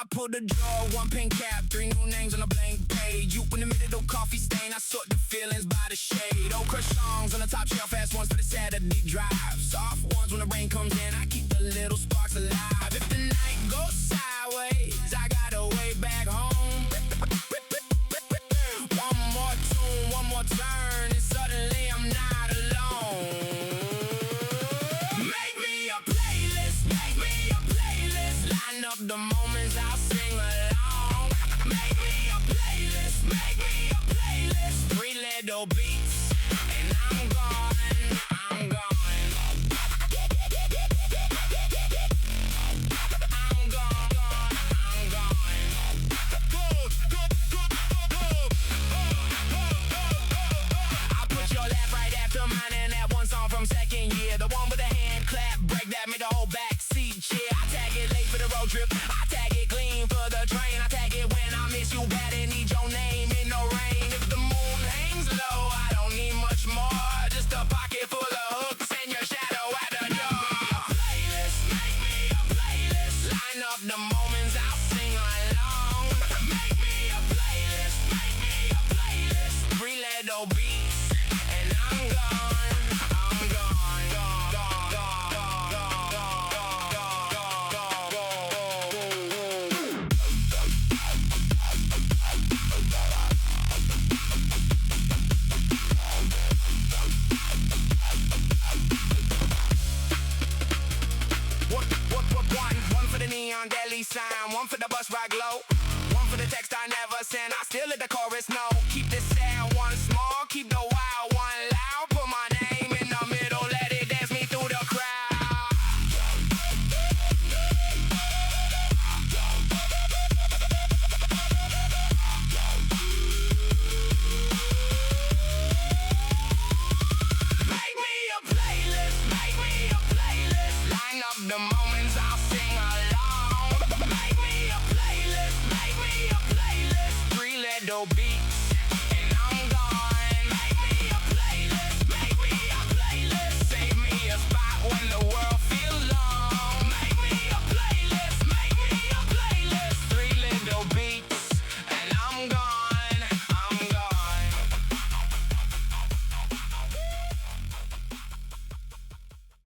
pulled the drawer, one pink cap, 3 new names on a blank page. You in the middle, coffee stain, I sort the feelings by the shade. Old crush songs on the top shelf, fast ones for the Saturday drive. Soft ones when the rain comes in, I keep the little sparks alive. If the night goes sideways, I got a way back home. One more tune, one more turn, and suddenly I'm not alone. Make me a playlist, make me a playlist. Line up the moments, I'll sing along. Make me a playlist, make me a playlist. 3 little beats, and I'm gone, I'm gone. Second year, the one with the hand clap, break that, make the whole back seat cheer. I tag it late for the road trip, I tag it clean for the train. I tag it when I miss you bad and need your name in the rain. If the moon hangs low, I don't need much more, just a pocket full of hooks and your shadow at the door. Make me a playlist, line up the moments, I'll sing along. Make me a playlist, make me a playlist. 3 little beats, and I'm gone. Deli sign, one for the bus ride glow, one for the text I never send. I still let the chorus know. Keep this